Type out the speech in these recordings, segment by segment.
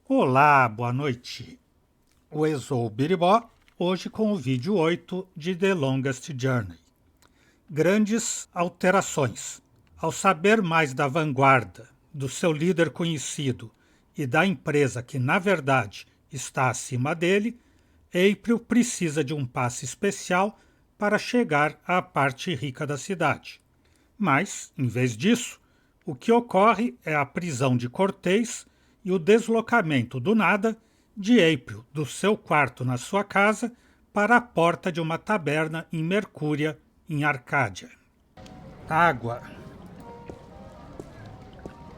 Olá, boa noite. O sou o Biribó, hoje com o vídeo 8 de The Longest Journey. Grandes alterações. Ao saber mais da vanguarda, do seu líder conhecido e da empresa que, na verdade, está acima dele, April precisa de um passe especial para chegar à parte rica da cidade. Mas, em vez disso, o que ocorre é a prisão de Cortez e o deslocamento do nada de April do seu quarto na sua casa para a porta de uma taberna em Mercúria, em Arcádia. Água.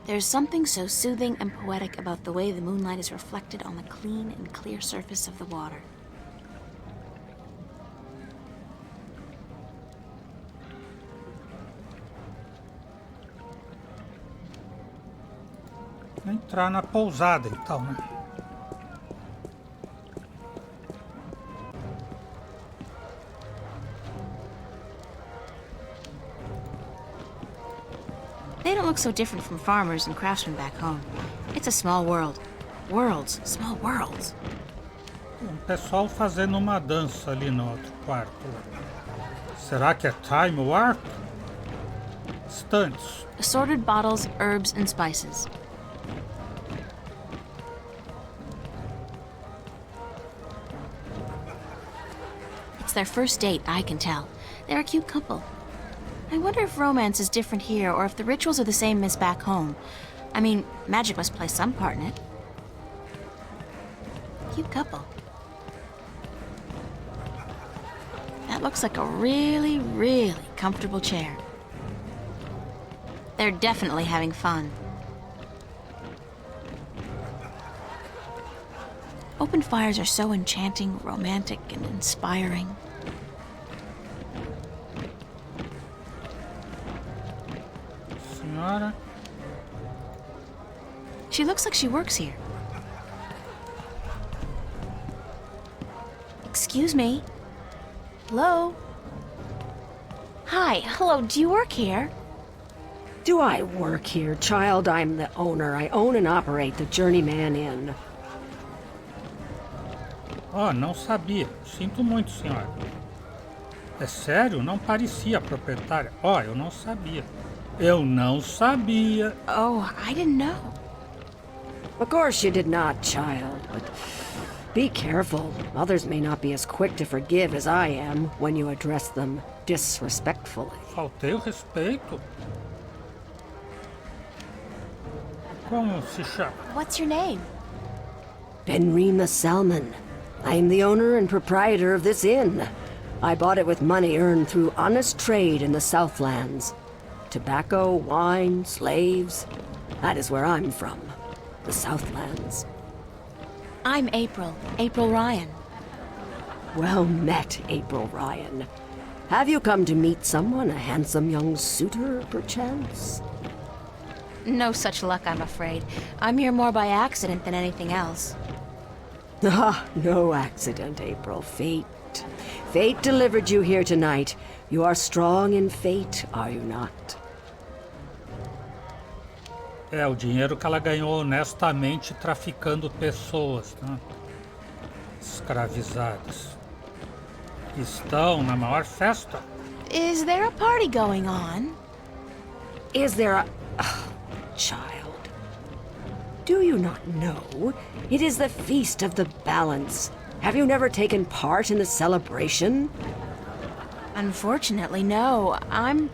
There's something so soothing and poetic about the way the moonlight is reflected on the clean and clear surface of the water. Entrar na pousada, então, né? They don't look so different from farmers and craftsmen back home. It's a small world. Worlds, small worlds. O pessoal fazendo uma dança ali no outro quarto. Será que é time warp? Estantes. Assorted bottles, herbs, and spices. It's their first date, I can tell. They're a cute couple. I wonder if romance is different here or if the rituals are the same as back home. I mean, magic must play some part in it. Cute couple. That looks like a really, really comfortable chair. They're definitely having fun. Open fires are so enchanting, romantic, and inspiring. Senhora. She looks like she works here. Excuse me. Hello? Hi, hello, do you work here? Do I work here, child? I'm the owner. I own and operate the Journeyman Inn. Oh, não sabia. Sinto muito, senhora. É sério? Não parecia a proprietária. Oh, eu não sabia. Eu não sabia. Oh, I didn't know. Of course you did not, child, but be careful. Others may not be as quick to forgive as I am when you address them disrespectfully. Faltei o respeito. Como se chama? What's your name? Benrima Salmon. I am the owner and proprietor of this inn. I bought it with money earned through honest trade in the Southlands. Tobacco, wine, slaves. That is where I'm from. The Southlands. I'm April Ryan. Well met, April Ryan. Have you come to meet someone, a handsome young suitor, perchance? No such luck, I'm afraid. I'm here more by accident than anything else. Ah, no accident, April. Fate. Fate delivered you here tonight. You are strong in fate, are you not? É, o dinheiro que ela ganhou honestamente traficando pessoas, né? Escravizadas. Estão na maior festa. Is there a party going on? Is there a... child. Do you not know? It is the Feast of the Balance. Have you never taken part in the celebration? Unfortunately, no. I'm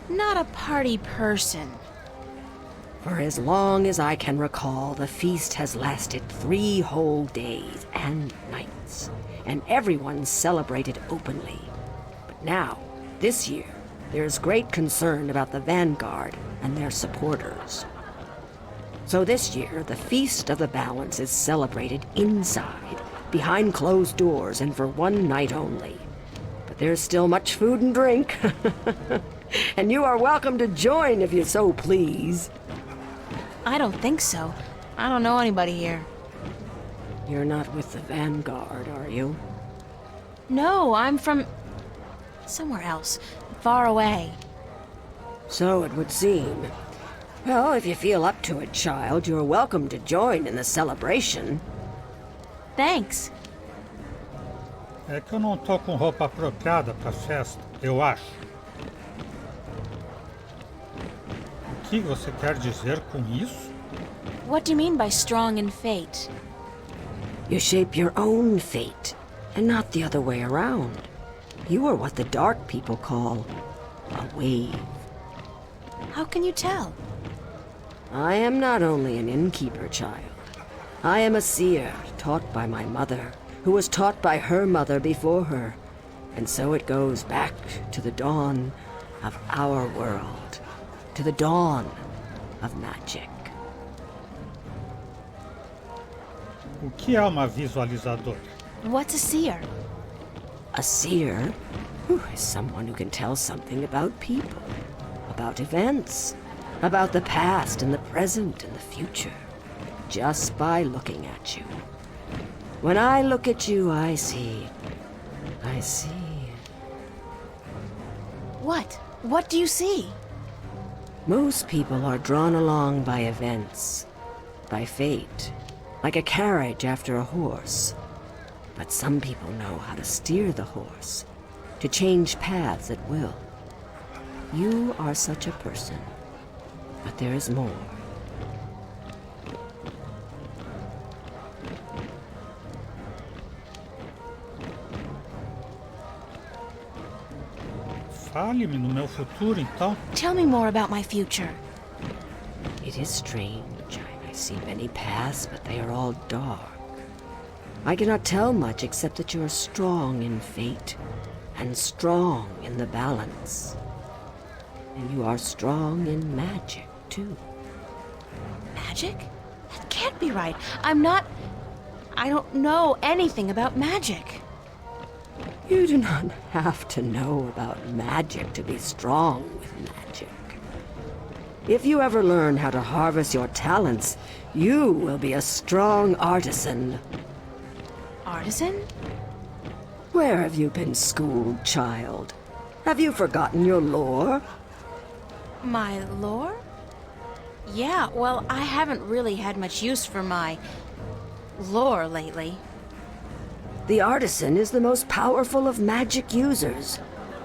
not a party person. For as long as I can recall, the feast has lasted 3 whole days and nights, and everyone celebrated openly. But now, this year, there is great concern about the Vanguard and their supporters. So this year, the Feast of the Balance is celebrated inside, behind closed doors, and for one night only. But there's still much food and drink. And you are welcome to join if you so please. I don't think so. I don't know anybody here. You're not with the Vanguard, are you? No, I'm from somewhere else, far away. So it would seem. Well, if you feel up to it, child, you're welcome to join in the celebration. Thanks. É que eu não tô com roupa apropriada pra festa, eu acho. O que você quer dizer com isso? What do you mean by strong in fate? You shape your own fate, and not the other way around. You are what the dark people call a wave. How can you tell? I am not only an innkeeper, child. I am a seer, taught by my mother, who was taught by her mother before her. And so it goes back to the dawn of our world, to the dawn of magic. O que é uma visualizadora? What's a seer? A seer is someone who can tell something about people, about events, about the past and the present and the future, just by looking at you. When I look at you, I see. What? What do you see? Most people are drawn along by events, by fate, like a carriage after a horse. But some people know how to steer the horse, to change paths at will. You are such a person, but there is more. Fale-me no meu futuro, então. Tell me more about my future. It is strange. I see many paths, but they are all dark. I cannot tell much except that you are strong in fate, and strong in the balance. And you are strong in magic, too. Magic? That can't be right. I don't know anything about magic. You do not have to know about magic to be strong with magic. If you ever learn how to harvest your talents, you will be a strong artisan. Artisan? Where have you been schooled, child? Have you forgotten your lore? My lore? Yeah, well, I haven't really had much use for my lore lately. The artisan is the most powerful of magic users.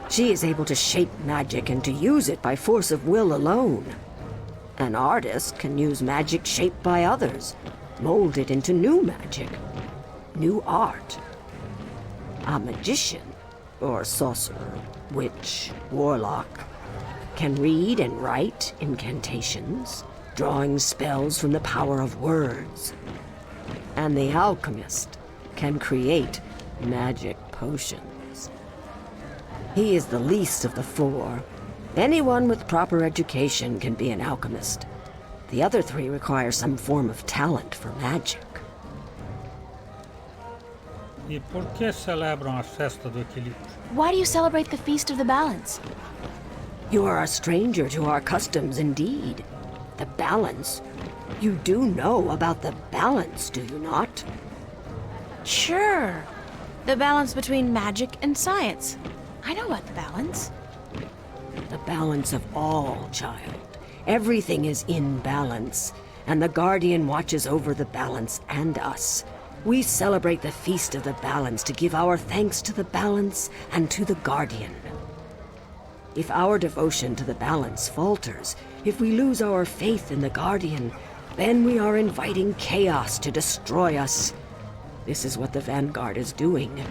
She is able to shape magic and to use it by force of will alone. An artist can use magic shaped by others, mold it into new magic, new art. A magician, or sorcerer, witch, warlock, can read and write incantations, drawing spells from the power of words. And the alchemist can create magic potions. He is the least of the four. Anyone with proper education can be an alchemist. The other three require some form of talent for magic. E por que celebram a festa do equilíbrio? Why do you celebrate the Feast of the Balance? You are a stranger to our customs indeed. The balance. You do know about the balance, do you not? Sure. The balance between magic and science. I know about the balance. The balance of all, child. Everything is in balance, and the Guardian watches over the balance and us. We celebrate the Feast of the Balance to give our thanks to the balance and to the Guardian. If our devotion to the balance falters, if we lose our faith in the Guardian, then we are inviting chaos to destroy us. This is what the Vanguard is doing.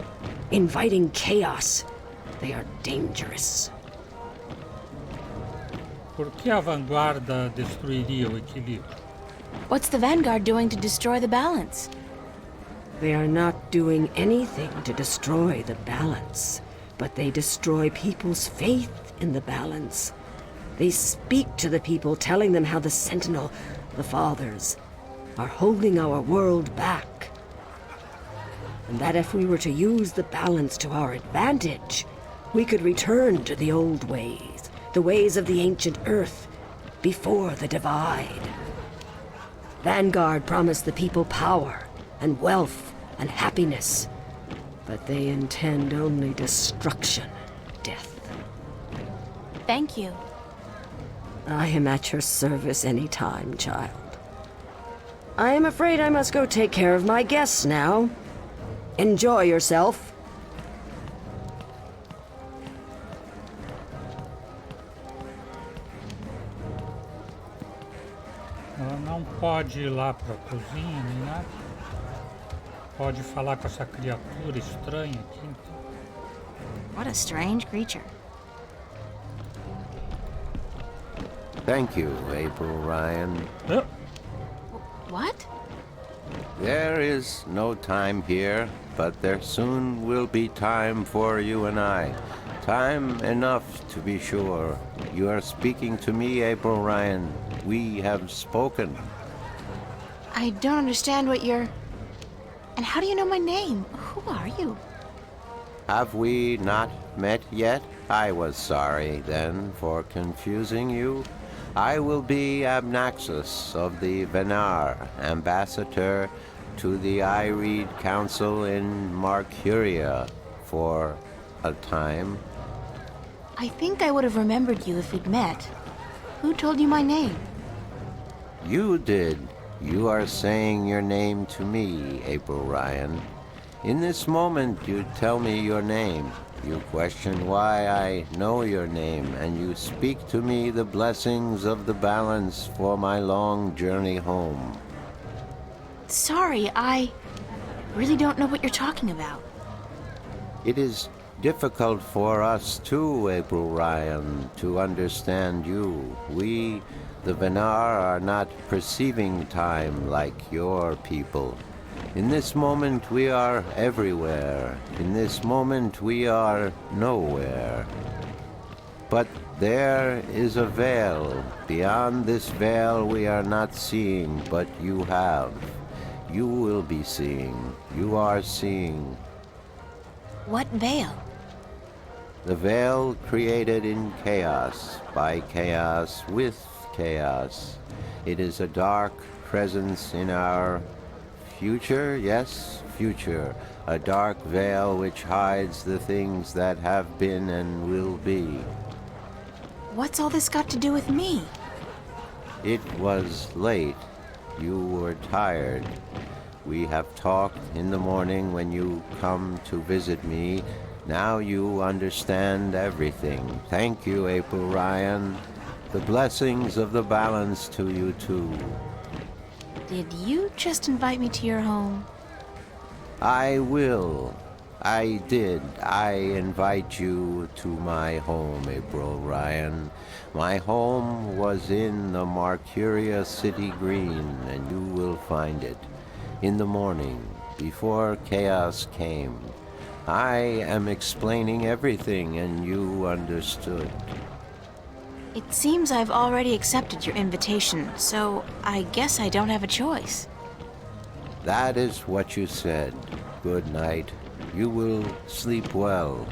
Inviting chaos. They are dangerous. Por que a vanguarda destruiria o equilíbrio? What's the Vanguard doing to destroy the balance? They are not doing anything to destroy the balance, but they destroy people's faith in the balance. They speak to the people, telling them how the Sentinel, the Fathers, are holding our world back. And that if we were to use the balance to our advantage, we could return to the old ways, the ways of the ancient Earth, before the divide. Vanguard promised the people power and wealth and happiness, but they intend only destruction, death. Thank you. I am at your service any time, child. I am afraid I must go take care of my guests now. Enjoy yourself. Ela não pode ir lá para a cozinha nem nada. Pode falar com essa criatura estranha aqui, então. What a strange creature. Thank you, April Ryan. Ah, What? There is no time here, but there soon will be time for you and I. Time enough, to be sure. You are speaking to me, April Ryan. We have spoken. I don't understand what you're... And how do you know my name? Who are you? Have we not met yet? I was sorry, then, for confusing you. I will be Abnaxus of the Venar, ambassador to the Ireed Council in Marcuria for a time. I think I would have remembered you if we'd met. Who told you my name? You did. You are saying your name to me, April Ryan. In this moment, you tell me your name. You question why I know your name, and you speak to me the blessings of the balance for my long journey home. Sorry, I really don't know what you're talking about. It is difficult for us too, April Ryan, to understand you. We, the Venar, are not perceiving time like your people. In this moment we are everywhere. In this moment we are nowhere. But there is a veil. Beyond this veil we are not seeing, but you have. You will be seeing. You are seeing. What veil? The veil created in chaos, by chaos, with chaos. It is a dark presence in our future, yes, future. A dark veil which hides the things that have been and will be. What's all this got to do with me? It was late. You were tired. We have talked in the morning when you come to visit me. Now you understand everything. Thank you, April Ryan. The blessings of the balance to you too. Did you just invite me to your home? I will. I did. I invite you to my home, April Ryan. My home was in the Marcuria City Green, and you will find it. In the morning, before chaos came. I am explaining everything, and you understood. It seems I've already accepted your invitation, so I guess I don't have a choice. That is what you said. Good night. You will sleep well.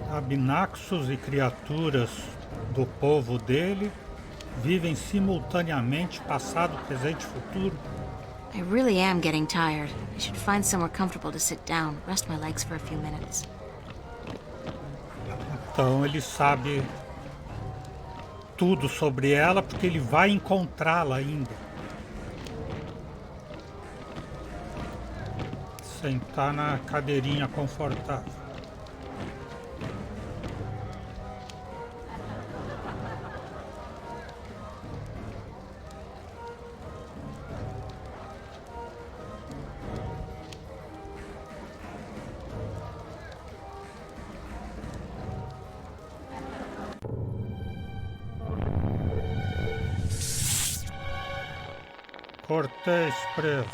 Abnaxos e criaturas do povo dele vivem simultaneamente passado, presente e futuro. I really am getting tired. I should find somewhere comfortable to sit down, rest my legs for a few minutes. Então ele sabe tudo sobre ela porque ele vai encontrá-la ainda. Sentar na cadeirinha confortável. Cortês preso.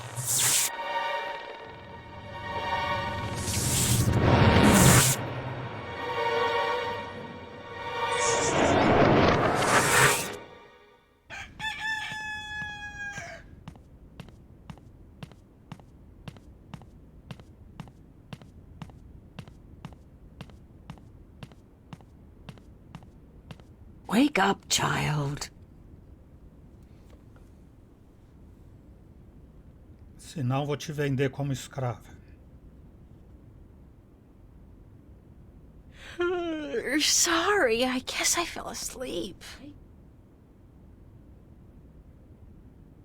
Wake up, child. Senão vou te vender como escrava. Sorry, I guess I fell asleep.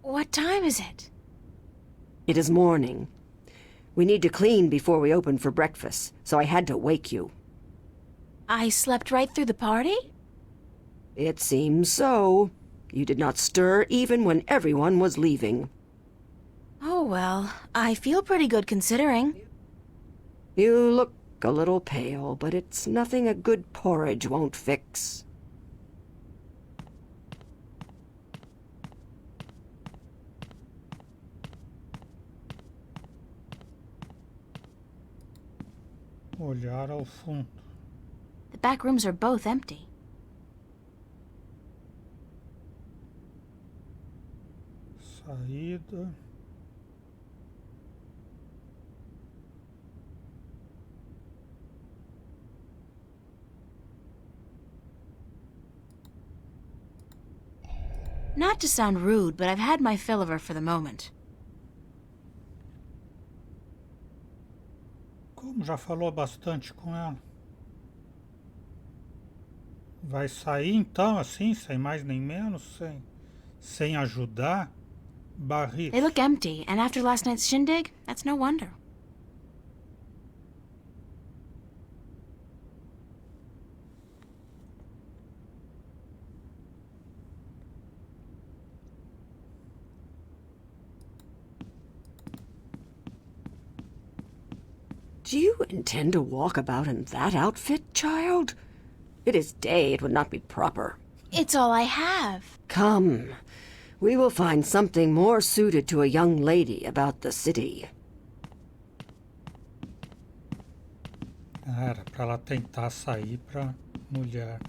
What time is it? It is morning. We need to clean before we open for breakfast, so I had to wake you. I slept right through the party? It seems so. You did not stir even when everyone was leaving. Oh well, I feel pretty good considering. You look a little pale, but it's nothing a good porridge won't fix. Olhar ao fundo. The back rooms are both empty. Saída. Not to sound rude, but I've had my fill of her for the moment. Como já falou bastante com ela. Vai sair então assim, sem mais nem menos, sem ajudar? Barriga. They look empty, and after last night's shindig, that's no wonder. Do you intend to walk about in that outfit, child? It is day, it would not be proper. It's all I have. Come, we will find something more suited to a young lady about the city. Era pra ela tentar sair pra mulher.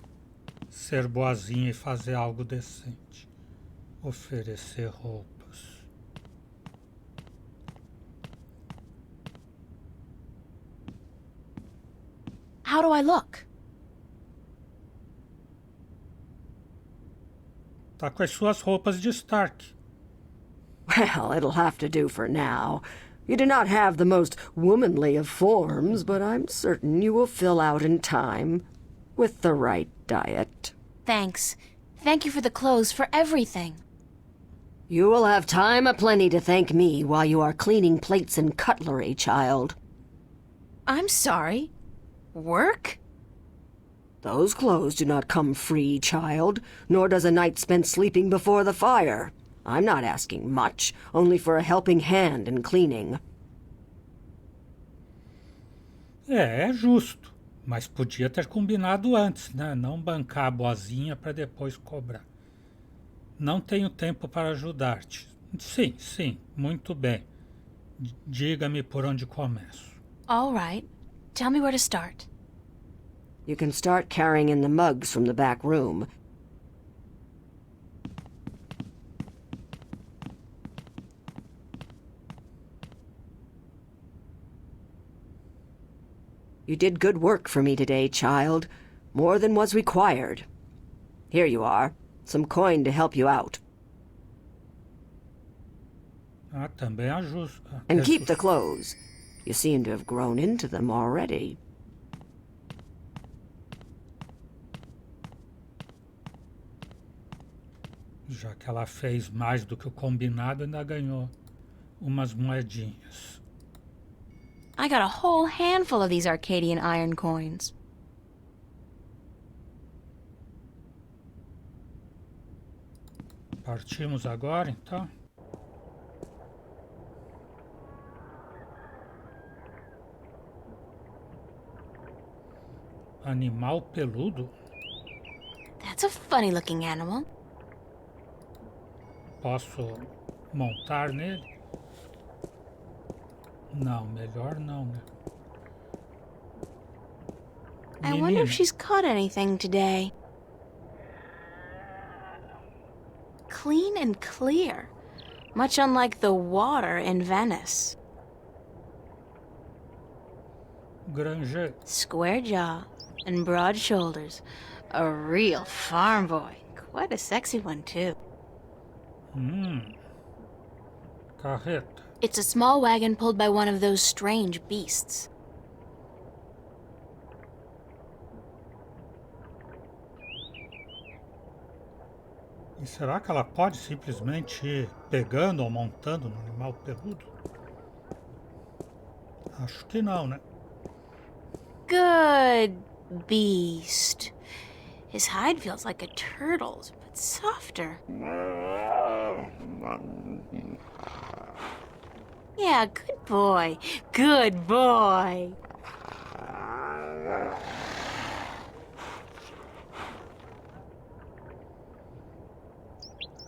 Ser boazinha e fazer algo decente. Oferecer roupas. How do I look? Tá com as suas roupas de Stark. Well, it'll have to do for now. You do not have the most womanly of forms, but I'm certain you will fill out in time, with the right diet. Thanks. Thank you for the clothes, for everything. You will have time aplenty to thank me while you are cleaning plates and cutlery, child. I'm sorry. Work? Those clothes do not come free, child, nor does a night spent sleeping before the fire. I'm not asking much, only for a helping hand in cleaning. É justo. Mas podia ter combinado antes, né? Não bancar a boazinha para depois cobrar. Não tenho tempo para ajudar-te. Sim, muito bem. Diga-me por onde começo. All right. Tell me where to start. You can start carrying in the mugs from the back room. You did good work for me today, child. More than was required. Here you are. Some coin to help you out. Ah, também ajusta. And keep the clothes. You seem to have grown into them already. Já que ela fez mais do que o combinado, ainda ganhou umas moedinhas. I got a whole handful of these Arcadian iron coins. Partimos agora, então? Animal peludo? That's a funny-looking animal. Posso montar nele? Não, melhor não, né? I wonder if she's caught anything today. Clean and clear, much unlike the water in Venice. Granger. Square jaw and broad shoulders. A real farm boy. Quite a sexy one, too. Carreta. It's a small wagon pulled by one of those strange beasts. E será que ela pode simplesmente ir pegando ou montando no animal peludo? Acho que não, né? Good beast. His hide feels like a turtle's, but softer. Yeah, good boy. Good boy.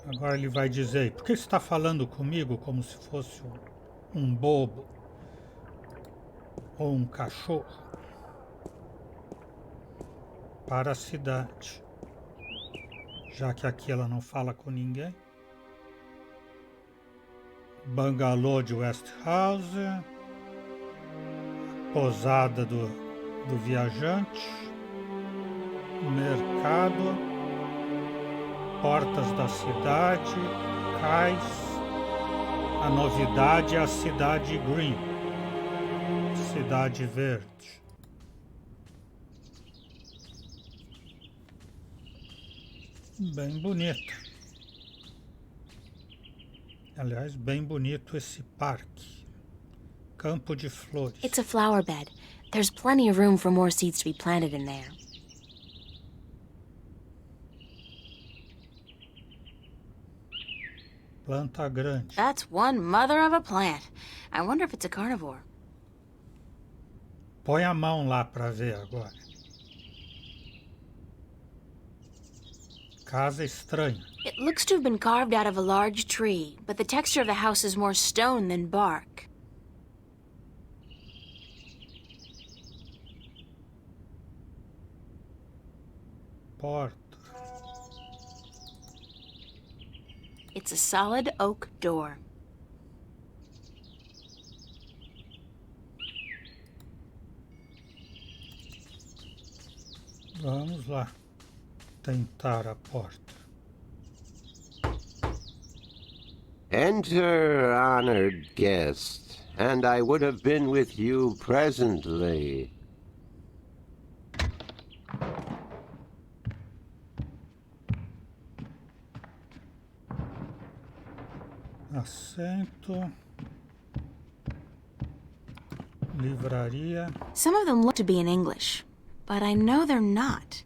Agora ele vai dizer, por que você está falando comigo como se fosse um bobo ou um cachorro? Para a cidade. Já que aqui ela não fala com ninguém. Bangalô de West House. Posada do viajante. Mercado. Portas da cidade. Cais. A novidade é a cidade Green. Cidade Verde. Bem bonito. Aliás, bem bonito esse parque. Campo de flores. It's a flower bed. There's plenty of room for more seeds to be planted in there. Planta grande. That's one mother of a plant. I wonder if it's a carnivore. Põe a mão lá para ver agora. Casa estranha. It looks to have been carved out of a large tree, but the texture of the house is more stone than bark. Porta. It's a solid oak door. Vamos lá. Tentar a porta. Enter, honored guest, and I would have been with you presently. Assento. Livraria. Some of them look to be in English, but I know they're not.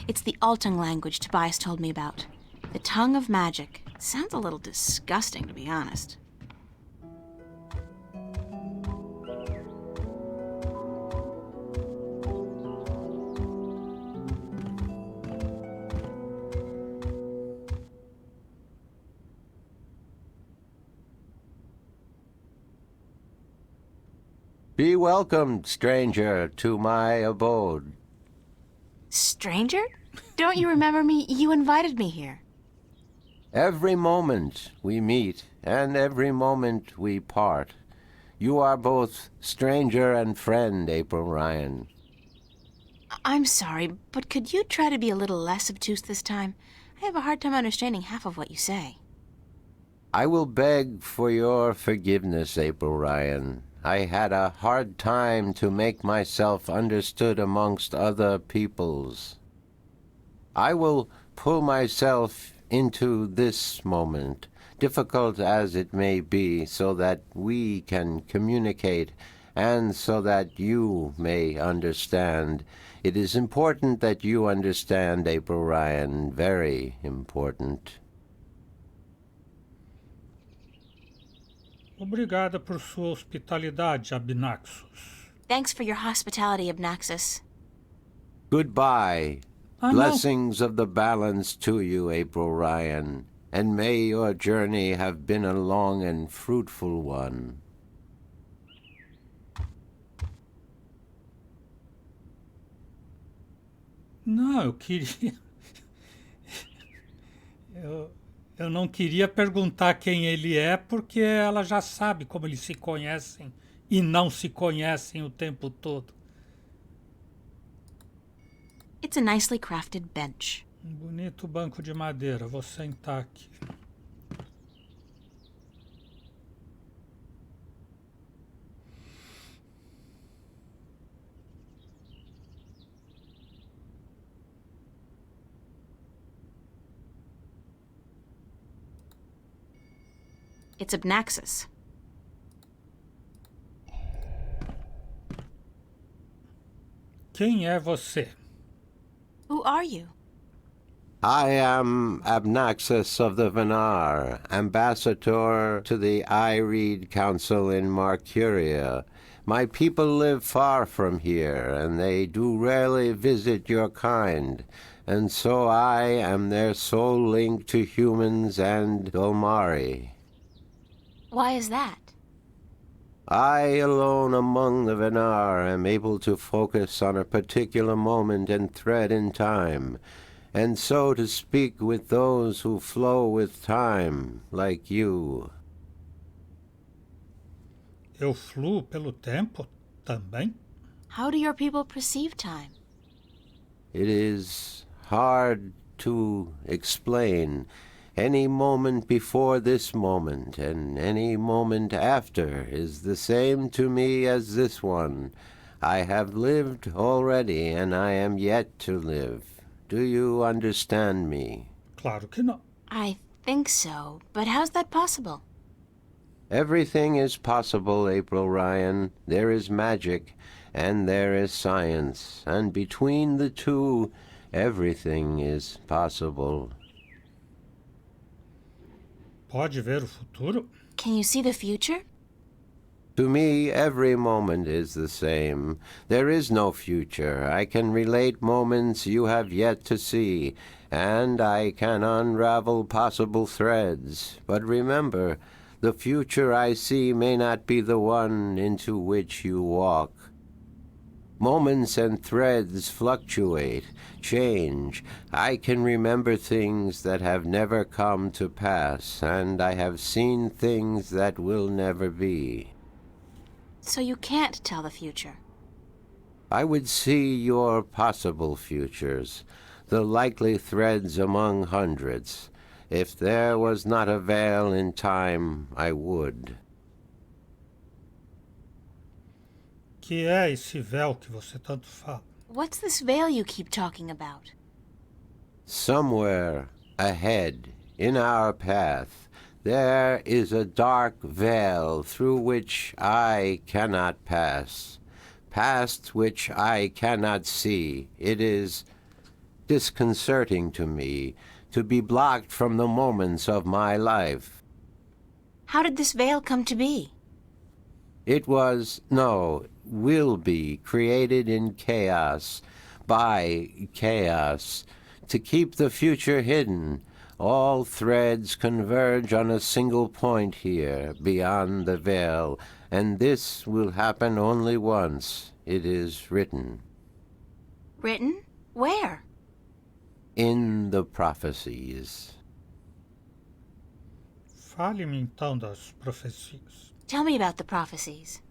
It's the Altung language Tobias told me about. The tongue of magic. Sounds a little disgusting, to be honest. Be welcomed, stranger, to my abode. Stranger? Don't you remember me? You invited me here. Every moment we meet, and every moment we part. You are both stranger and friend, April Ryan. I'm sorry, but could you try to be a little less obtuse this time? I have a hard time understanding half of what you say. I will beg for your forgiveness, April Ryan. I had a hard time to make myself understood amongst other peoples. I will pull myself into this moment, difficult as it may be, so that we can communicate and so that you may understand. It is important that you understand, April Ryan, very important. Obrigada por sua hospitalidade, Abnaxos. Thanks for your hospitality, Obnaxus. Goodbye. No. Blessings of the balance to you, April Ryan, and may your journey have been a long and fruitful one. Não, eu queria... Eu não queria perguntar quem ele é, porque ela já sabe como eles se conhecem e não se conhecem o tempo todo. It's a nicely crafted bench. Bonito banco de madeira, vou sentar aqui. It's Abnaxis. Quem é você? Who are you? I am Abnaxis of the Venar, ambassador to the Ireed Council in Marcuria. My people live far from here, and they do rarely visit your kind, and so I am their sole link to humans and Dolmari. Why is that? I alone among the Venar am able to focus on a particular moment and thread in time, and so to speak with those who flow with time, like you. Eu fluo pelo tempo também? How do your people perceive time? It is hard to explain. Any moment before this moment and any moment after is the same to me as this one. I have lived already, and I am yet to live. Do you understand me? Claro que não. I think so, but how's that possible? Everything is possible, April Ryan. There is magic, and there is science, and between the two, everything is possible. Pode ver o futuro? Can you see the future? To me, every moment is the same. There is no future. I can relate moments you have yet to see, and I can unravel possible threads. But remember, the future I see may not be the one into which you walk. Moments and threads fluctuate, change. I can remember things that have never come to pass, and I have seen things that will never be. So you can't tell the future. I would see your possible futures, the likely threads among hundreds. If there was not a veil in time, I would. Que é esse véu que você tanto fala? What's this veil you keep talking about? Somewhere ahead, in our path, there is a dark veil through which I cannot pass, past which I cannot see. It is disconcerting to me to be blocked from the moments of my life. How did this veil come to be? It will be created in chaos, by chaos, to keep the future hidden. All threads converge on a single point here, beyond the veil, and this will happen only once. It is written. Written? Where? In the prophecies. Fale-me então das profecias. Tell me about the prophecies.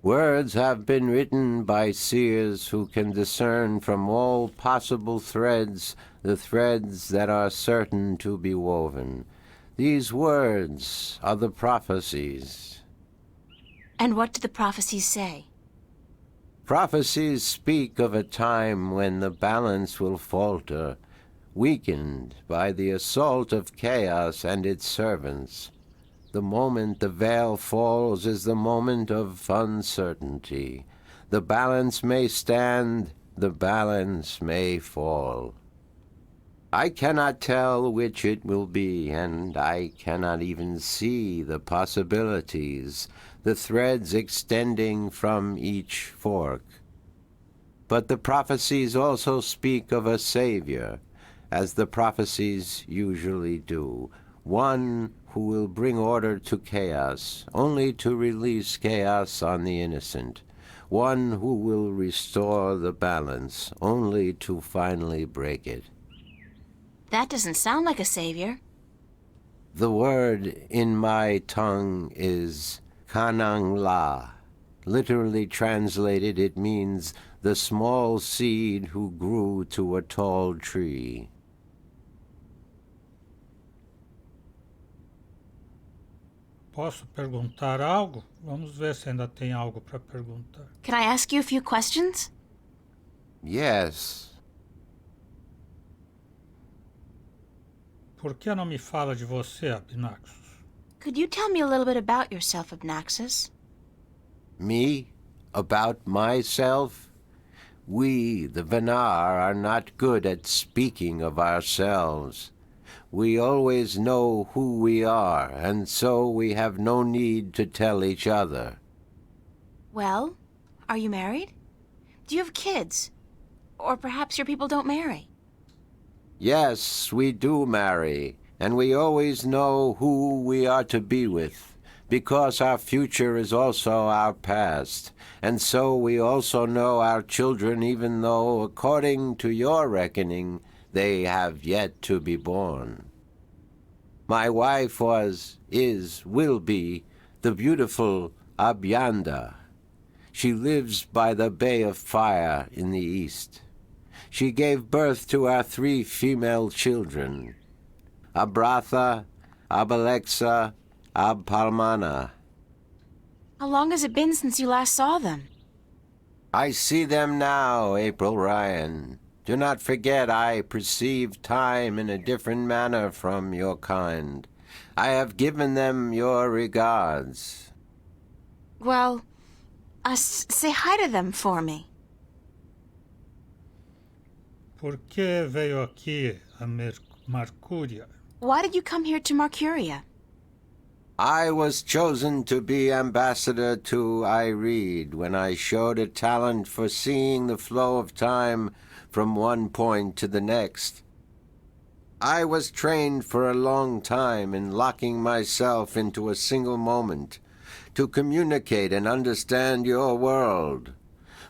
Words have been written by seers who can discern from all possible threads the threads that are certain to be woven. These words are the prophecies. And what do the prophecies say? Prophecies speak of a time when the balance will falter, weakened by the assault of chaos and its servants. The moment the veil falls is the moment of uncertainty. The balance may stand, the balance may fall. I cannot tell which it will be, and I cannot even see the possibilities, the threads extending from each fork. But the prophecies also speak of a Savior, as the prophecies usually do, one who will bring order to chaos, only to release chaos on the innocent, one who will restore the balance, only to finally break it. That doesn't sound like a savior. The word in my tongue is Kanang La. Literally translated, it means the small seed who grew to a tall tree. Posso perguntar algo? Vamos ver se ainda tem algo para perguntar. Can I ask you a few questions? Yes. Por que não me fala de você, Abnaxos? Could you tell me a little bit about yourself, Abnaxis? Me? About myself? We, the Venar, are not good at speaking of ourselves. We always know who we are, and so we have no need to tell each other. Well, are you married? Do you have kids? Or perhaps your people don't marry? Yes, we do marry, and we always know who we are to be with, because our future is also our past, and so we also know our children even though, according to your reckoning, they have yet to be born. My wife will be, the beautiful Abyanda. She lives by the Bay of Fire in the east. She gave birth to our 3 female children, Abratha, Abalexa, Abpalmana. How long has it been since you last saw them? I see them now, April Ryan. Do not forget I perceive time in a different manner from your kind. I have given them your regards. Well, say hi to them for me. Por que veio aqui a Mercúria? Why did you come here to Mercuria? I was chosen to be ambassador to Ireed when I showed a talent for seeing the flow of time from one point to the next. I was trained for a long time in locking myself into a single moment to communicate and understand your world.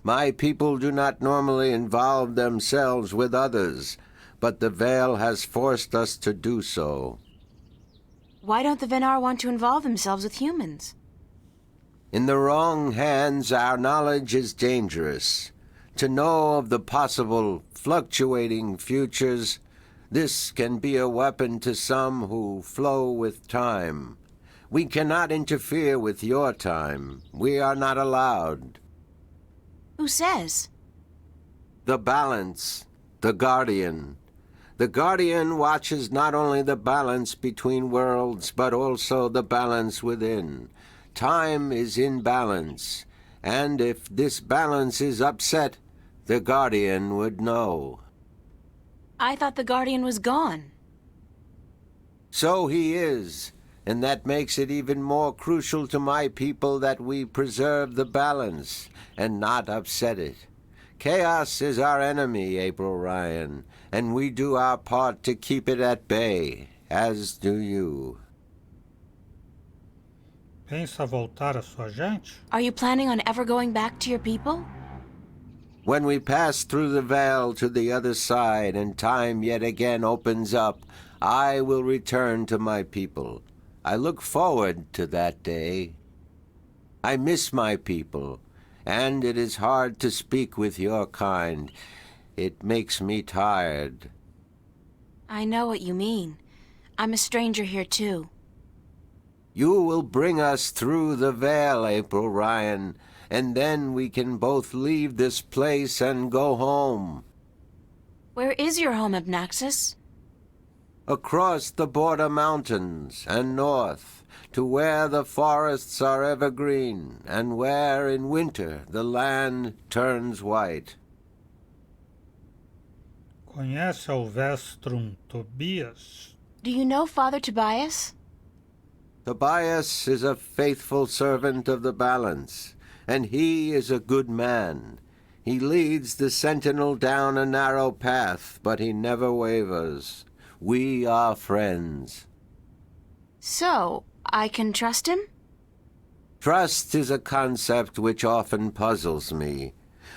My people do not normally involve themselves with others, but the veil has forced us to do so. Why don't the Venar want to involve themselves with humans? In the wrong hands, our knowledge is dangerous. To know of the possible fluctuating futures, this can be a weapon to some who flow with time. We cannot interfere with your time. We are not allowed. Who says? The balance, the guardian. The guardian watches not only the balance between worlds, but also the balance within. Time is in balance, and if this balance is upset, the guardian would know. I thought the Guardian was gone. So he is, and that makes it even more crucial to my people that we preserve the balance and not upset it. Chaos is our enemy, April Ryan, and we do our part to keep it at bay, as do you. Pensa voltar a sua gente? Are you planning on ever going back to your people? When we pass through the veil to the other side and time yet again opens up, I will return to my people. I look forward to that day. I miss my people, and it is hard to speak with your kind. It makes me tired. I know what you mean. I'm a stranger here too. You will bring us through the veil, April Ryan, and then we can both leave this place and go home. Where is your home, Abnaxis? Across the border mountains and north, to where the forests are evergreen, and where in winter the land turns white. Conhece ao Vestrum Tobias? Do you know Father Tobias? Tobias is a faithful servant of the balance, and he is a good man. He leads the sentinel down a narrow path, but he never wavers. We are friends. So, I can trust him? Trust is a concept which often puzzles me.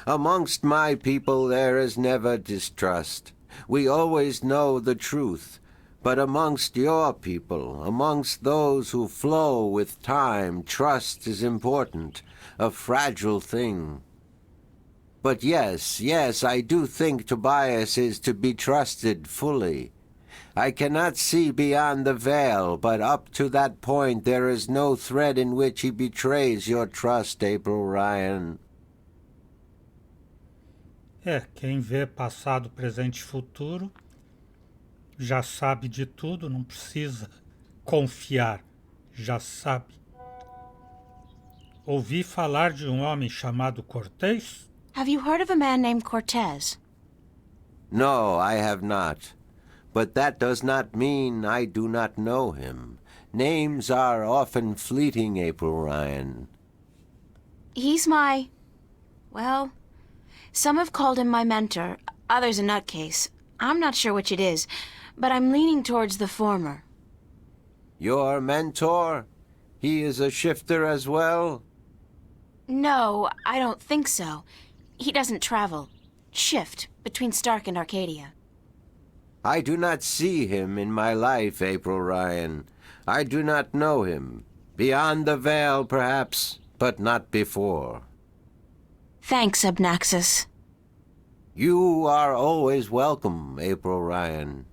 Amongst my people there is never distrust. We always know the truth. But amongst your people, amongst those who flow with time, trust is important, a fragile thing. But yes, I do think Tobias is to be trusted fully. I cannot see beyond the veil, but up to that point there is no thread in which he betrays your trust, April Ryan. Quem vê passado, presente e futuro já sabe de tudo, não precisa confiar já sabe. Ouvi falar de homem chamado Cortês? Have you heard of a man named Cortez? No, I have not. But that does not mean I do not know him. Names are often fleeting, April Ryan. He's my... well, some have called him my mentor, others a nutcase. I'm not sure which it is, but I'm leaning towards the former. Your mentor? He is a shifter as well? No, I don't think so. He doesn't travel. Shift between Stark and Arcadia. I do not see him in my life, April Ryan. I do not know him. Beyond the veil, perhaps, but not before. Thanks, Abnaxus. You are always welcome, April Ryan.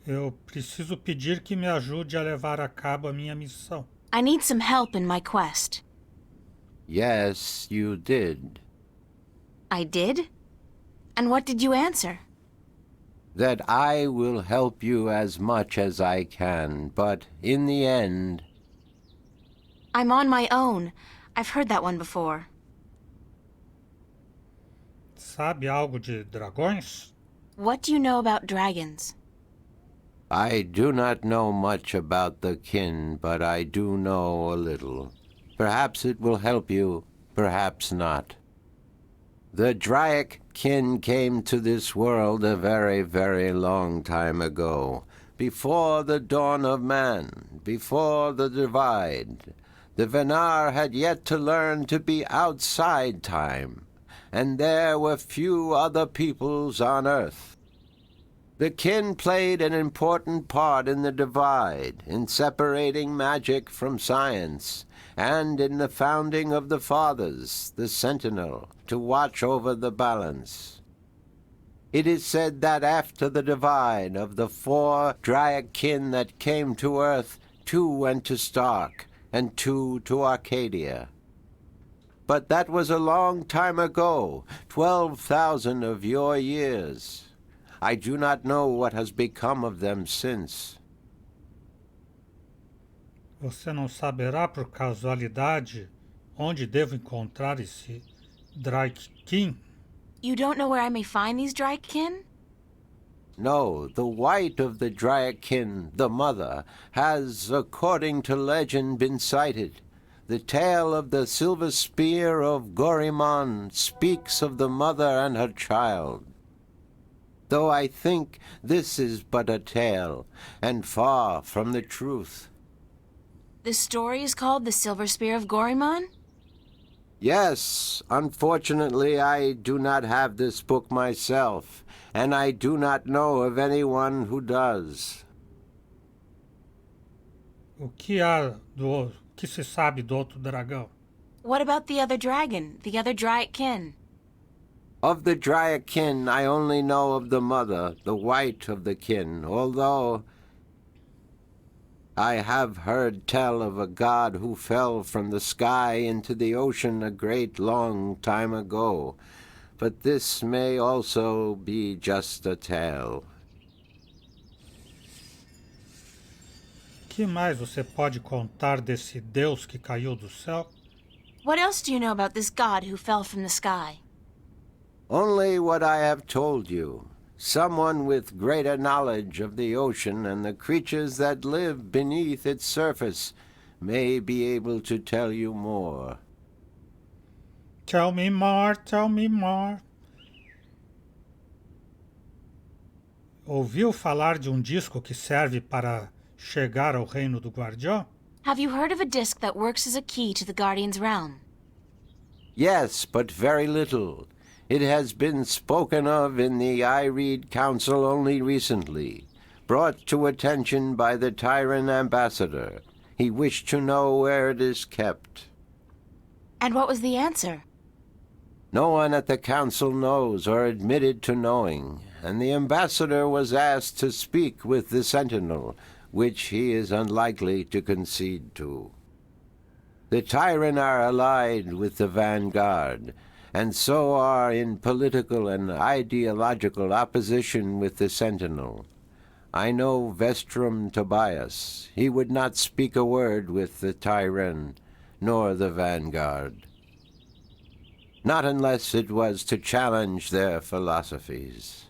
Eu preciso pedir que me ajude a levar a cabo a minha missão. I need some help in my quest. Yes, you did. I did? And what did you answer? That I will help you as much as I can, but in the end... I'm on my own. I've heard that one before. Sabe algo de dragões? What do you know about dragons? I do not know much about the kin, but I do know a little. Perhaps it will help you, perhaps not. The Draic kin came to this world a very, very long time ago, before the dawn of man, before the divide. The Venar had yet to learn to be outside time, and there were few other peoples on Earth. The kin played an important part in the divide, in separating magic from science, and in the founding of the Fathers, the Sentinel, to watch over the balance. It is said that after the divide of the 4 Draic kin that came to Earth, 2 went to Stark, and 2 to Arcadia. But that was a long time ago, 12,000 of your years. I do not know what has become of them since. Você não saberá por casualidade onde devo encontrar esse Draikin? You don't know where I may find these Draikin? No, the white of the Draic kin, the mother, has, according to legend, been sighted. The tale of the silver spear of Gorimon speaks of the mother and her child. Though I think this is but a tale, and far from the truth. The story is called The Silver Spear of Gorimon? Yes, unfortunately I do not have this book myself, and I do not know of anyone who does. O que se sabe do outro dragão? What about the other dragon, the other Draic kin? Of the Draic kin, I only know of the mother, the white of the kin, although I have heard tell of a god who fell from the sky into the ocean a great long time ago. But this may also be just a tale. Que mais você pode contar desse Deus que caiu do céu? What else do you know about this god who fell from the sky? Only what I have told you. Someone with greater knowledge of the ocean and the creatures that live beneath its surface may be able to tell you more. Tell me more, tell me more. Ouviu falar de disco que serve para chegar ao reino do Guardião? Have you heard of a disc that works as a key to the Guardian's realm? Yes, but very little. It has been spoken of in the I Read Council only recently, brought to attention by the Tyrant ambassador. He wished to know where it is kept. And what was the answer? No one at the council knows or admitted to knowing, and the ambassador was asked to speak with the Sentinel, which he is unlikely to concede to. The Tyrant are allied with the Vanguard, and so are in political and ideological opposition with the Sentinel. I know Vestrum Tobias. He would not speak a word with the Tyren, nor the vanguard. Not unless it was to challenge their philosophies.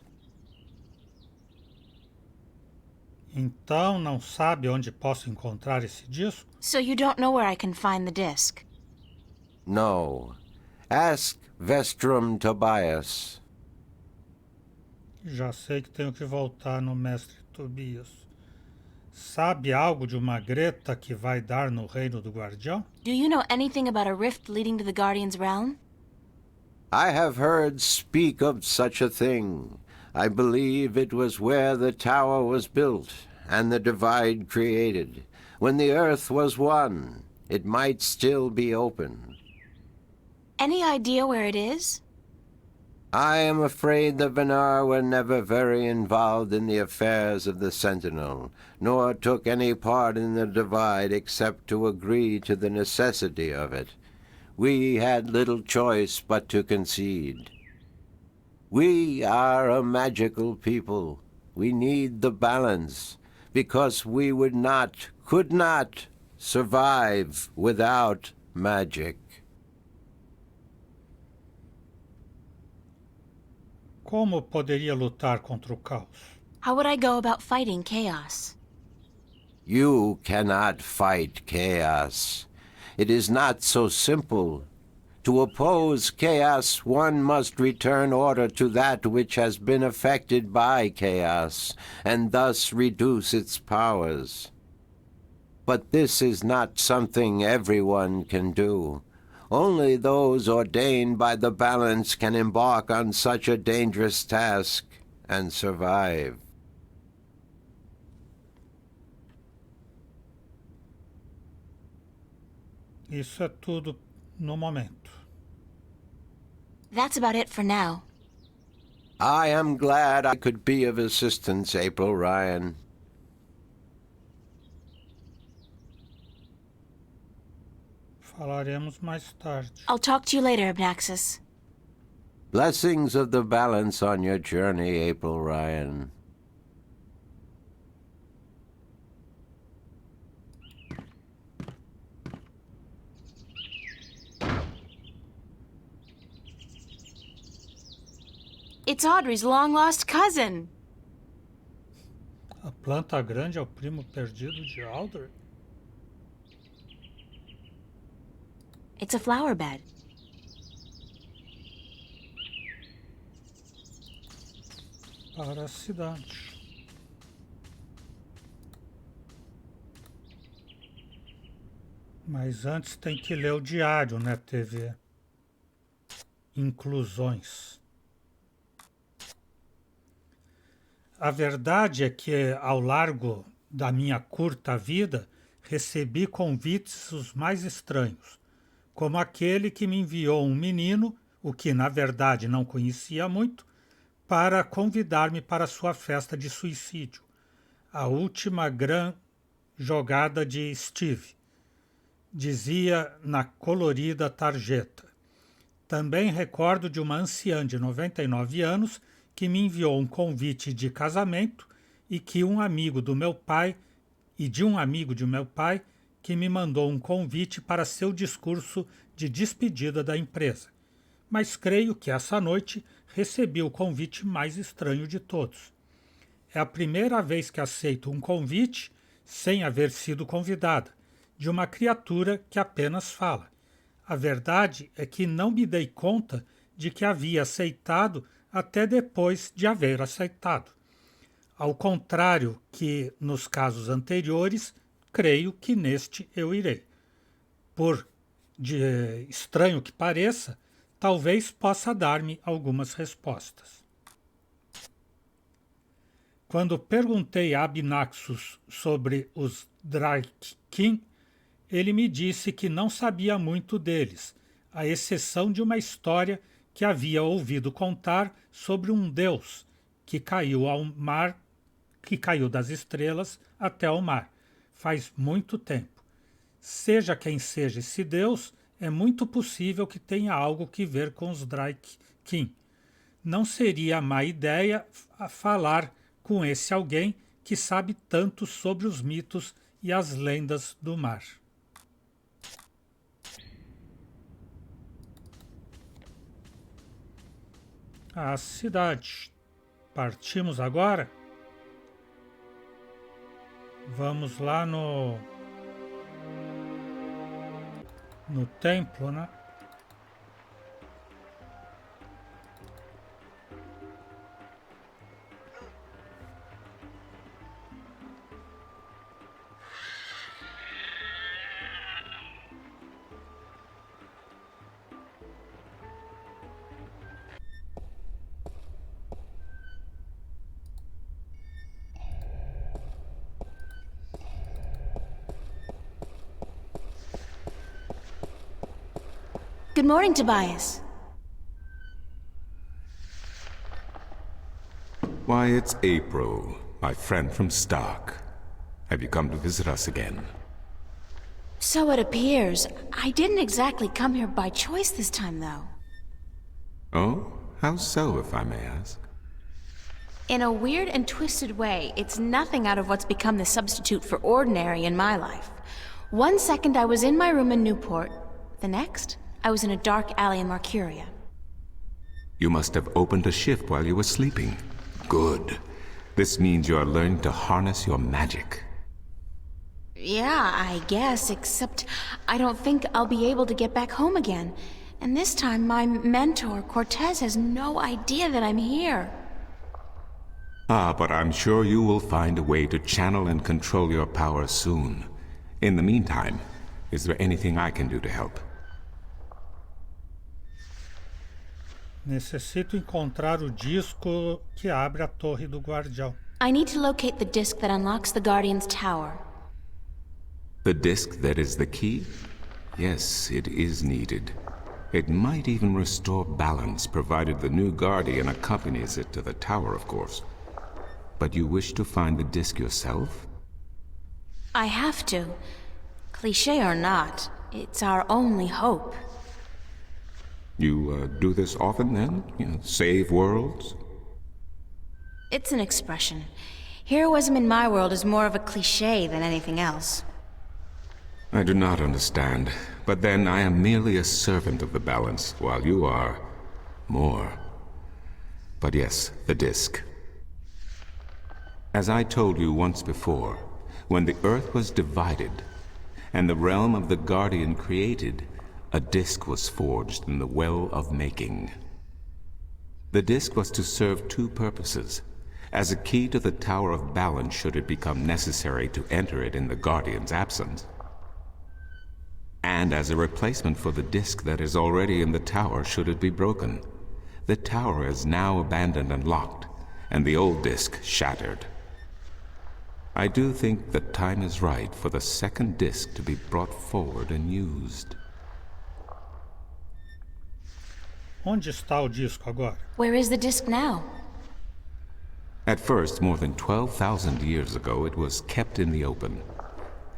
Então não sabe onde posso encontrar esse disco? So you don't know where I can find the disc? No. Ask Vestrum Tobias. Já sei que tenho que voltar no mestre Tobias. Sabe algo de uma greta que vai dar no reino do guardião? Do you know anything about a rift leading to the Guardian's realm? I have heard speak of such a thing. I believe it was where the tower was built and the divide created. When the earth was one, it might still be open. Any idea where it is? I am afraid the Venar were never very involved in the affairs of the Sentinel, nor took any part in the divide except to agree to the necessity of it. We had little choice but to concede. We are a magical people. We need the balance, because we would not, could not, survive without magic. Como poderia lutar contra o caos? How would I go about fighting chaos? You cannot fight chaos. It is not so simple. To oppose chaos, one must return order to that which has been affected by chaos, and thus reduce its powers. But this is not something everyone can do. Only those ordained by the balance can embark on such a dangerous task and survive. Isso é tudo no momento. That's about it for now. I am glad I could be of assistance, April Ryan. Falaremos mais tarde. I'll talk to you later, Abnaxis. Blessings of the balance on your journey, April Ryan. It's Audrey's long-lost cousin. A planta grande é o primo perdido de Audrey? It's a flower bed. Para a cidade. Mas antes tem que ler o diário, né, TV? Inclusões. A verdade é que, ao largo da minha curta vida, recebi convites os mais estranhos, como aquele que me enviou um menino, o que na verdade não conhecia muito, para convidar-me para sua festa de suicídio, a última grande jogada de Steve, dizia na colorida tarjeta. Também recordo de uma anciã de 99 anos que me enviou um convite de casamento e de um amigo de meu pai que me mandou um convite para seu discurso de despedida da empresa. Mas creio que essa noite recebi o convite mais estranho de todos. É a primeira vez que aceito um convite, sem haver sido convidada, de uma criatura que apenas fala. A verdade é que não me dei conta de que havia aceitado até depois de haver aceitado. Ao contrário que nos casos anteriores, creio que neste eu irei. Por estranho que pareça, talvez possa dar-me algumas respostas. Quando perguntei a Abnaxus sobre os Draikkin, ele me disse que não sabia muito deles, à exceção de uma história que havia ouvido contar sobre um deus que caiu ao mar, que caiu das estrelas até ao mar, faz muito tempo. Seja quem seja esse deus, é muito possível que tenha algo que ver com os Draikkin. Não seria má ideia falar com esse alguém que sabe tanto sobre os mitos e as lendas do mar. A cidade. Partimos agora? Vamos lá no templo, né? Good morning, Tobias. Why, it's April, my friend from Stark. Have you come to visit us again? So it appears. I didn't exactly come here by choice this time, though. Oh? How so, if I may ask? In a weird and twisted way, it's nothing out of what's become the substitute for ordinary in my life. One second I was in my room in Newport. The next, I was in a dark alley in Marcuria. You must have opened a shift while you were sleeping. Good. This means you are learning to harness your magic. Yeah, I guess, except I don't think I'll be able to get back home again. And this time, my mentor, Cortez, has no idea that I'm here. Ah, but I'm sure you will find a way to channel and control your power soon. In the meantime, is there anything I can do to help? Necessito encontrar o disco que abre a Torre do Guardião. I need to locate the disc that unlocks the Guardian's tower. The disc that is the key? Yes, it is needed. It might even restore balance, provided the new Guardian accompanies it to the tower, of course. But you wish to find the disc yourself? I have to. Cliché or not, it's our only hope. You do this often, then? You know, save worlds? It's an expression. Heroism in my world is more of a cliché than anything else. I do not understand. But then I am merely a servant of the balance, while you are more. But yes, the disc. As I told you once before, when the Earth was divided, and the realm of the Guardian created, a disc was forged in the Well of Making. The disc was to serve two purposes: as a key to the Tower of Balance should it become necessary to enter it in the Guardian's absence, and as a replacement for the disc that is already in the tower should it be broken. The tower is now abandoned and locked, and the old disc shattered. I do think the time is right for the second disc to be brought forward and used. Onde está o disco agora? Where is the disc now? At first, more than 12,000 years ago, it was kept in the open,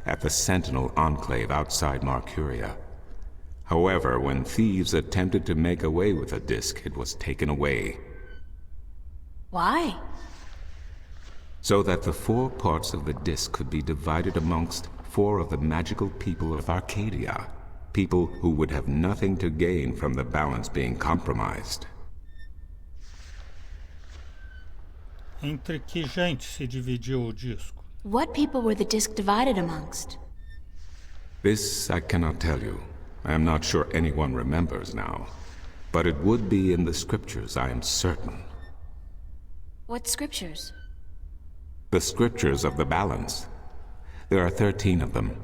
at the Sentinel Enclave outside Marcuria. However, when thieves attempted to make away with the disc, it was taken away. Why? So that the four parts of the disc could be divided amongst four of the magical people of Arcadia. People who would have nothing to gain from the balance being compromised. Entre que gente se dividiu o disco? What people were the disc divided amongst? This I cannot tell you. I am not sure anyone remembers now. But it would be in the scriptures, I am certain. What scriptures? The scriptures of the balance. There are 13 of them.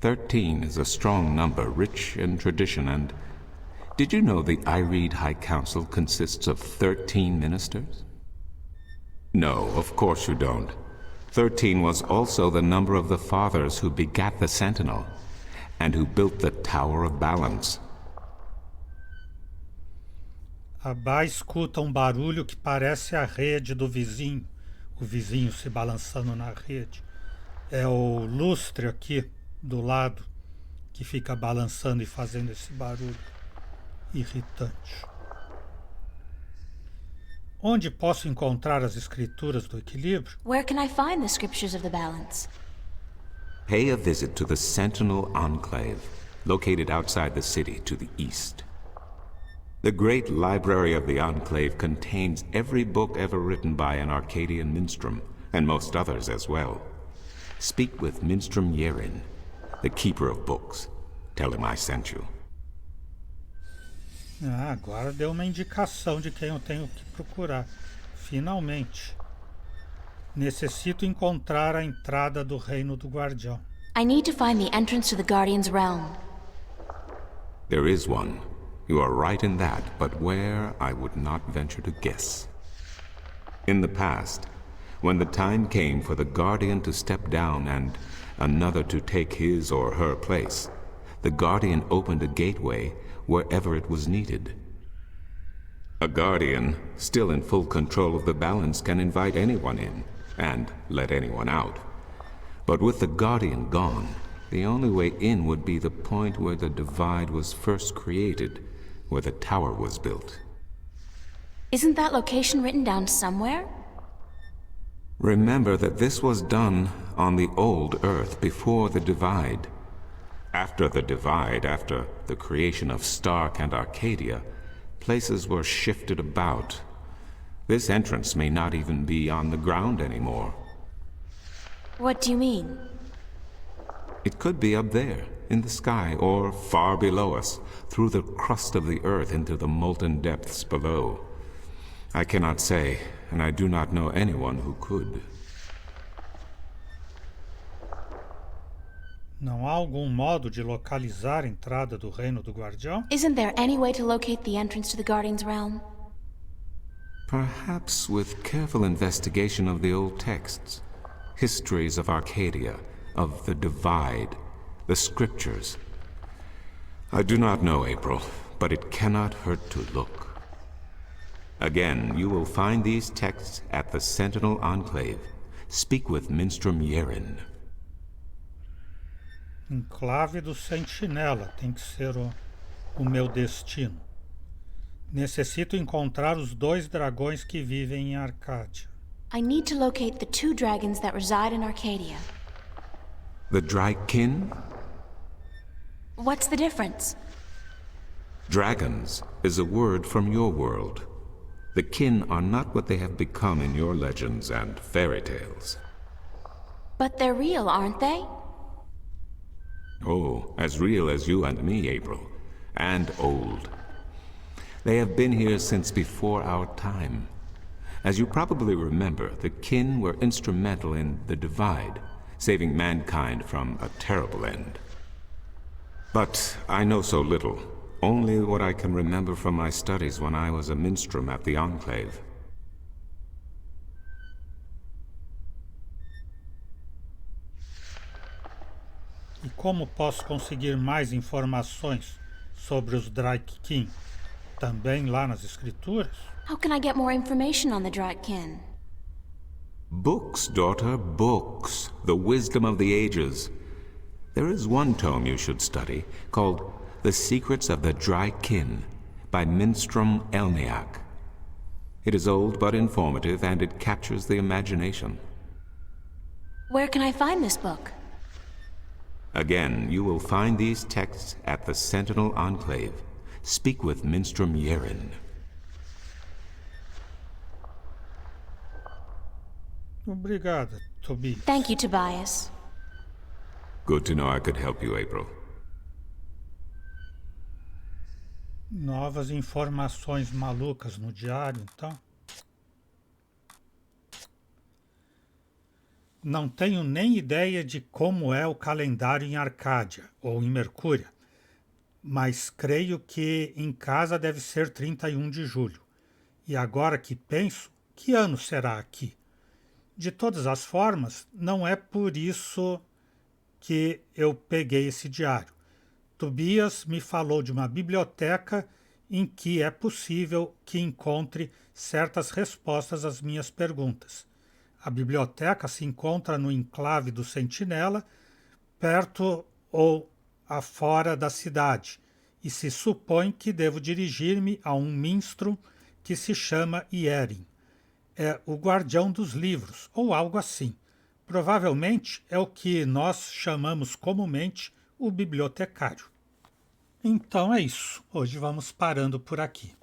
13 is a strong number, rich in tradition, and... Did you know the Irede High Council consists of 13 ministers? No, of course you don't. 13 was also the number of the fathers who begat the Sentinel, and who built the Tower of Balance. Abá escuta barulho que parece a rede do vizinho. O vizinho se balançando na rede. É o lustre aqui do lado que fica balançando e fazendo esse barulho irritante. Onde posso encontrar as escrituras do equilíbrio? Where can I find the scriptures of the balance? Pay a visit to the Sentinel Enclave, located outside the city to the east. The great library of the Enclave contains every book ever written by an Arcadian minstrel, and most others as well. Speak with Minstrom Yerin, the keeper of books. Tell him I sent you. Ah, agora deu uma indicação de quem eu tenho que procurar. Finalmente. Necessito encontrar a entrada do Reino do Guardião. I need to find the entrance to the Guardian's realm. There is one. You are right in that, but where, I would not venture to guess. In the past, when the time came for the Guardian to step down and another to take his or her place, the Guardian opened a gateway wherever it was needed. A Guardian, still in full control of the balance, can invite anyone in and let anyone out. But with the Guardian gone, the only way in would be the point where the divide was first created, where the tower was built. Isn't that location written down somewhere? Remember that this was done on the old Earth before the divide. After the divide, after the creation of Stark and Arcadia, places were shifted about. This entrance may not even be on the ground anymore. What do you mean? It could be up there, in the sky, or far below us, through the crust of the earth into the molten depths below. I cannot say, and I do not know anyone who could. Não há algum modo de localizar a entrada do Reino do Guardião? Isn't there any way to locate the entrance to the Guardian's realm? Perhaps with careful investigation of the old texts, histories of Arcadia, of the Divide, the scriptures. I do not know, April, but it cannot hurt to look. Again, you will find these texts at the Sentinel Enclave. Speak with Minstrom Yerin. Enclave do Sentinela tem que ser o meu destino. Necessito encontrar os 2 dragões que vivem em Arcádia. I need to locate the 2 dragons that reside in Arcadia. The Drykin? What's the difference? Dragons is a word from your world. The kin are not what they have become in your legends and fairy tales. But they're real, aren't they? Oh, as real as you and me, April. And old. They have been here since before our time. As you probably remember, the kin were instrumental in the Divide, saving mankind from a terrible end. But I know so little. Only what I can remember from my studies when I was a minstrel at the Enclave. E como posso conseguir mais informações sobre os Drykin? Também lá nas escrituras? How can I get more information on the Drykin? Books, daughter, books. The wisdom of the ages. There is one tome you should study, called The Secrets of the Drykin, by Minstrom Elniak. It is old but informative, and it captures the imagination. Where can I find this book? Again, you will find these texts at the Sentinel Enclave. Speak with Minstrom Yerin. Obrigada, Tobias. Thank you, Tobias. Good to know I could help you, April. Novas informações malucas no diário, então. Não tenho nem ideia de como é o calendário em Arcádia ou em Mercúria, mas creio que em casa deve ser 31 de julho. E agora que penso, que ano será aqui? De todas as formas, não é por isso que eu peguei esse diário. Tobias me falou de uma biblioteca em que é possível que encontre certas respostas às minhas perguntas. A biblioteca se encontra no enclave do Sentinela, perto ou afora da cidade, e se supõe que devo dirigir-me a um minstro que se chama Yerin. é o guardião dos livros, ou algo assim. Provavelmente é o que nós chamamos comumente o bibliotecário. Então é isso. Hoje vamos parando por aqui.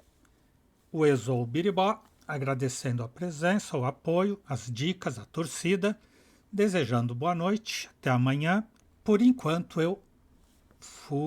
O Exou Biribó, agradecendo a presença, o apoio, as dicas, a torcida, desejando boa noite, até amanhã. Por enquanto eu fui.